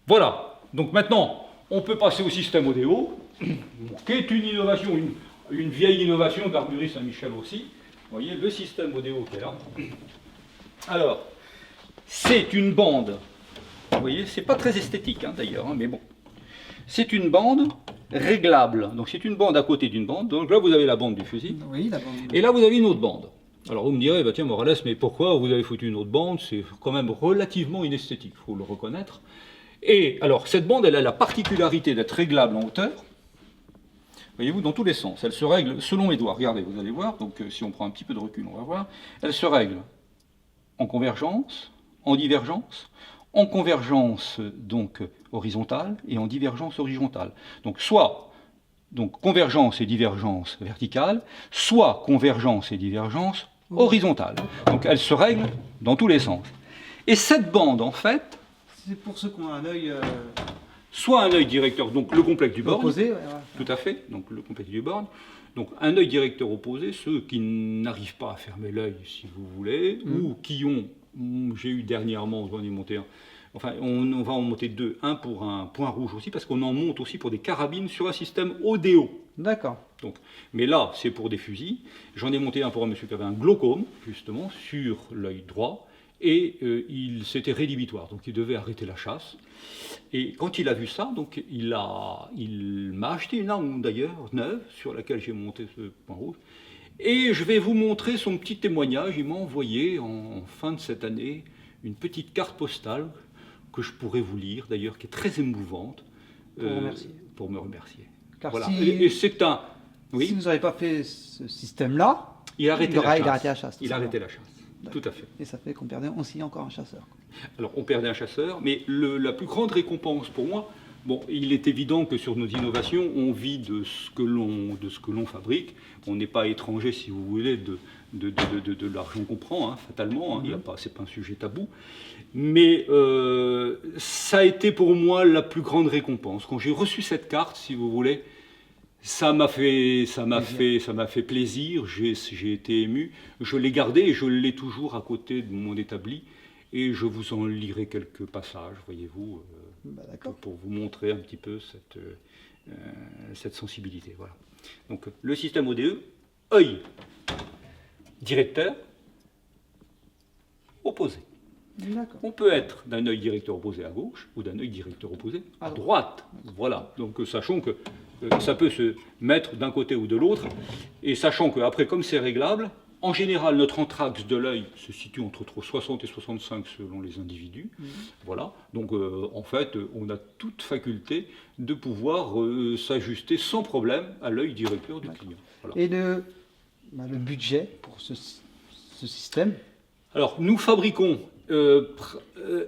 Voilà. Donc maintenant, on peut passer au système ODO, qui est une innovation, une vieille innovation d'Armury Saint-Michel aussi. Vous voyez, le système ODO qui est là. Alors, c'est une bande. Vous voyez, c'est pas très esthétique hein, d'ailleurs, hein, mais bon. C'est une bande réglable. Donc c'est une bande à côté d'une bande. Donc là, vous avez la bande du fusil. Oui, la bande. Et là, vous avez une autre bande. Alors vous me direz, bah, tiens Morales, mais pourquoi vous avez foutu une autre bande? C'est quand même relativement inesthétique, il faut le reconnaître. Et alors, cette bande, elle a la particularité d'être réglable en hauteur. Voyez-vous, dans tous les sens. Elle se règle selon les doigts. Regardez, vous allez voir. Donc si on prend un petit peu de recul, on va voir. Elle se règle en convergence, en divergence, en convergence donc horizontale et en divergence horizontale. Donc soit convergence et divergence verticale, soit convergence et divergence horizontale. Donc elle se règle dans tous les sens. Et cette bande, en fait, c'est pour ceux qui ont un œil soit un œil directeur, donc le complexe du borne, opposé, ouais. tout à fait, donc le complexe du borne, donc un œil directeur opposé, ceux qui n'arrivent pas à fermer l'œil, si vous voulez, ou qui ont, j'ai eu dernièrement, j'en ai monté un, enfin on va en monter deux, un pour un point rouge aussi, parce qu'on en monte aussi pour des carabines sur un système ODO. D'accord. Donc, mais là, c'est pour des fusils. J'en ai monté un pour un monsieur qui avait un glaucome, justement, sur l'œil droit, et c'était rédhibitoire, donc il devait arrêter la chasse. Et quand il a vu ça, donc il m'a acheté une arme d'ailleurs neuve sur laquelle j'ai monté ce point rouge. Et je vais vous montrer son petit témoignage. Il m'a envoyé en fin de cette année une petite carte postale que je pourrais vous lire d'ailleurs, qui est très émouvante pour me remercier. Car voilà. si, et c'est un. Oui. Si vous n'avez pas fait ce système-là, il a arrêté la chasse. Il a arrêté la chasse. Tout à fait. Et ça fait qu'on perdait aussi encore un chasseur. Alors on perdait un chasseur, mais la plus grande récompense pour moi, bon, il est évident que sur nos innovations, on vit de ce que l'on fabrique. On n'est pas étranger, si vous voulez, de l'argent qu'on prend, hein, fatalement. Hein, c'est pas un sujet tabou. Mais ça a été pour moi la plus grande récompense. Quand j'ai reçu cette carte, si vous voulez, ça m'a fait plaisir, j'ai été ému. Je l'ai gardé et je l'ai toujours à côté de mon établi. Et je vous en lirai quelques passages, voyez-vous, pour vous montrer un petit peu cette sensibilité. Voilà. Donc le système ODE, œil directeur opposé. On peut être d'un œil directeur opposé à gauche ou d'un œil directeur opposé à droite. Voilà. Donc sachons que ça peut se mettre d'un côté ou de l'autre, et sachant qu'après, comme c'est réglable, en général, notre anthrax de l'œil se situe entre 60 et 65 selon les individus. Voilà. Donc, en fait, on a toute faculté de pouvoir s'ajuster sans problème à l'œil directeur du client. Voilà. Et le budget pour ce système? Alors, nous fabriquons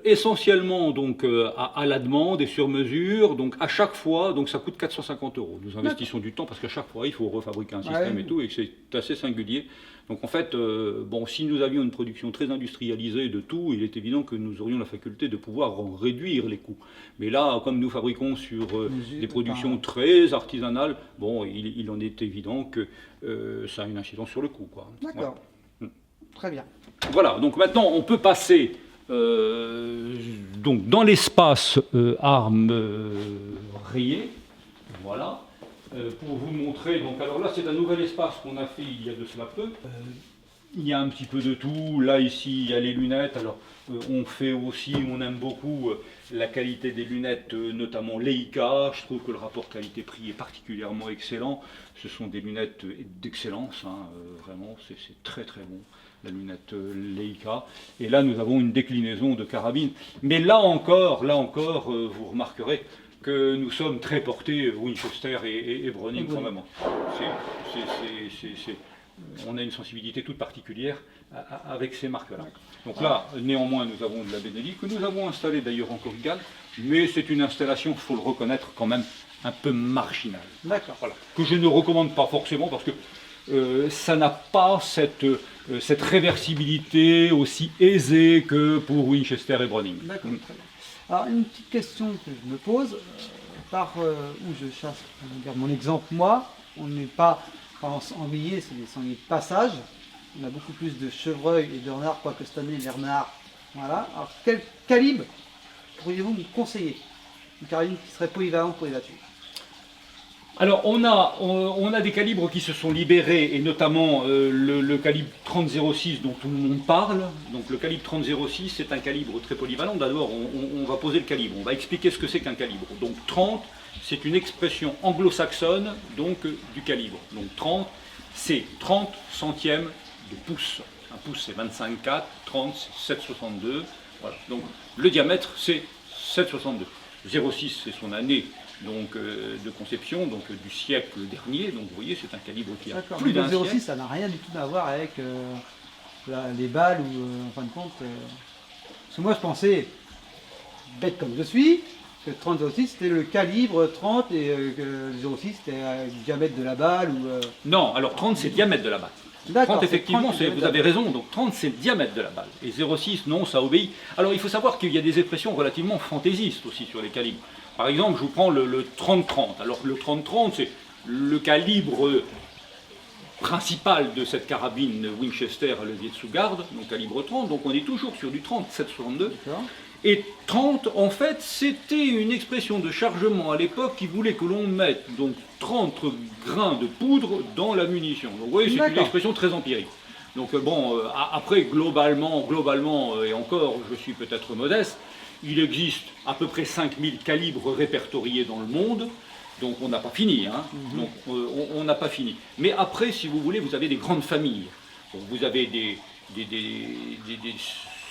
essentiellement donc à la demande et sur mesure, donc à chaque fois, donc ça coûte 450 €. Nous investissons du temps parce qu'à chaque fois il faut refabriquer un système et tout, et que c'est assez singulier. Donc en fait, bon, si nous avions une production très industrialisée de tout, il est évident que nous aurions la faculté de pouvoir en réduire les coûts. Mais là, comme nous fabriquons sur des productions très artisanales, bon, il en est évident que ça a une incidence sur le coût, quoi. D'accord. Voilà. Très bien. Voilà, donc maintenant on peut passer donc dans l'espace armes rayées, voilà, pour vous montrer. Donc alors là c'est un nouvel espace qu'on a fait il y a de cela peu. Il y a un petit peu de tout. Là ici il y a les lunettes. Alors on fait aussi, on aime beaucoup la qualité des lunettes, notamment Leica. Je trouve que le rapport qualité-prix est particulièrement excellent. Ce sont des lunettes d'excellence, hein, vraiment, c'est très très bon. La lunette Leica. Et là, nous avons une déclinaison de carabine. Mais là encore, vous remarquerez que nous sommes très portés Winchester et Browning quand même. On a une sensibilité toute particulière avec ces marques-là. Donc là, néanmoins, nous avons de la Benelli, que nous avons installée d'ailleurs en Corrigal, mais c'est une installation, il faut le reconnaître, quand même un peu marginale. D'accord. Voilà. Que je ne recommande pas forcément parce que ça n'a pas cette réversibilité aussi aisée que pour Winchester et Browning. D'accord, très bien. Alors, une petite question que je me pose, où je chasse, on regarde mon exemple, moi, on n'est pas en sanglier, c'est des sangliers de passage, on a beaucoup plus de chevreuils et de renards, quoique cette année les renards, voilà. Alors, quel calibre pourriez-vous me conseiller? une carabine qui serait polyvalente pour les voitures? Alors on a des calibres qui se sont libérés, et notamment le calibre 30-06 dont tout le monde parle. Donc le calibre 30-06 c'est un calibre très polyvalent. D'abord on va poser le calibre, on va expliquer ce que c'est qu'un calibre. Donc 30 c'est une expression anglo-saxonne donc du calibre. Donc 30 c'est 30 centièmes de pouce. Un pouce c'est 25,4, 30 c'est 7,62. Voilà. Donc le diamètre c'est 7,62. 06 c'est son année donc, de conception, donc du siècle dernier. Donc vous voyez, c'est un calibre qui a plus d'un siècle. 06, ça n'a rien du tout à voir avec les balles ou en fin de compte. Parce que moi je pensais, bête comme je suis, que 30-06 c'était le calibre 30 et que 06 c'était le diamètre de la balle. Non, alors 30 c'est le diamètre de la balle. 30 effectivement, vous avez raison, donc 30 c'est le diamètre de la balle. Et 06, non, ça obéit. Alors il faut savoir qu'il y a des expressions relativement fantaisistes aussi sur les calibres. Par exemple, je vous prends le 30-30. Alors le 30-30, c'est le calibre principal de cette carabine Winchester à levier de sous-garde, donc calibre 30, donc on est toujours sur du 30, 7,62. Et 30, en fait, c'était une expression de chargement à l'époque qui voulait que l'on mette donc 30 grains de poudre dans la munition. Donc vous voyez, c'est une expression très empirique. Donc bon, après, globalement, et encore, je suis peut-être modeste, il existe à peu près 5000 calibres répertoriés dans le monde, donc on n'a pas fini, hein. Donc on n'a pas fini. Mais après, si vous voulez, vous avez des grandes familles. Donc, vous avez des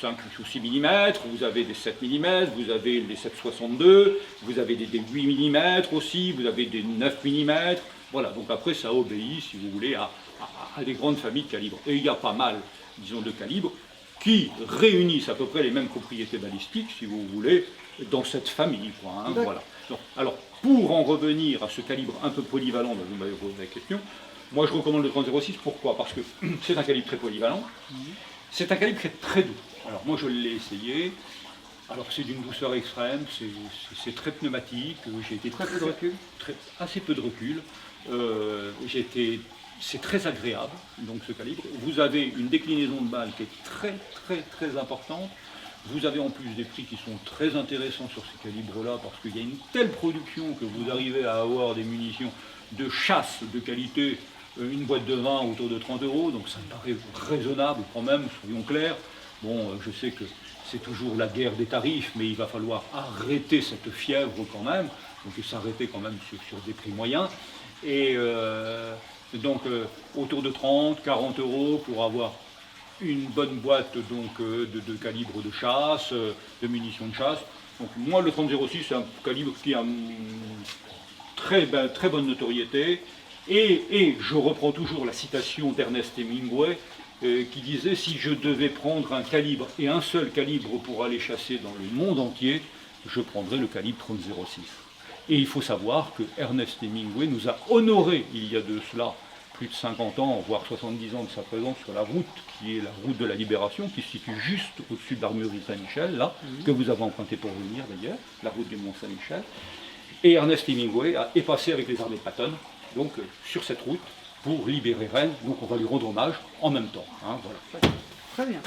5 ou 6 mm, vous avez des 7 mm, vous avez des 7,62, vous avez des 8 mm aussi, vous avez des 9 mm. Voilà, donc après ça obéit, si vous voulez, à des grandes familles de calibres. Et il y a pas mal, disons, de calibres qui réunissent à peu près les mêmes propriétés balistiques, si vous voulez, dans cette famille, quoi, hein, voilà. Donc, alors, pour en revenir à ce calibre un peu polyvalent, vous m'avez posé la question, moi je recommande le 30-06, pourquoi? Parce que c'est un calibre très polyvalent, c'est un calibre qui est très doux. Alors moi je l'ai essayé, alors c'est d'une douceur extrême, c'est très pneumatique, j'ai été assez peu de recul, c'est très agréable, donc ce calibre. Vous avez une déclinaison de balles qui est très importante. Vous avez en plus des prix qui sont très intéressants sur ces calibres-là, parce qu'il y a une telle production que vous arrivez à avoir des munitions de chasse de qualité, une boîte de 20 autour de 30 €, donc ça me paraît raisonnable quand même, soyons clairs. Bon, je sais que c'est toujours la guerre des tarifs, mais il va falloir arrêter cette fièvre quand même, donc s'arrêter quand même sur des prix moyens. Et donc autour de 30, 40 € pour avoir une bonne boîte donc, de calibre de chasse, de munitions de chasse. Donc moi le 30-06 c'est un calibre qui a une très bonne notoriété. Et je reprends toujours la citation d'Ernest Hemingway qui disait: si je devais prendre un calibre et un seul calibre pour aller chasser dans le monde entier, je prendrais le calibre 30-06. Et il faut savoir que Ernest Hemingway nous a honoré il y a de cela plus de 50 ans, voire 70 ans de sa présence sur la route, qui est la route de la Libération, qui se situe juste au-dessus de l'armurerie Saint-Michel, là, que vous avez emprunté pour venir d'ailleurs, la route du Mont Saint-Michel. Et Ernest Hemingway est passé avec les armées de Patton, donc sur cette route, pour libérer Rennes, donc on va lui rendre hommage en même temps. Hein, voilà. Très bien.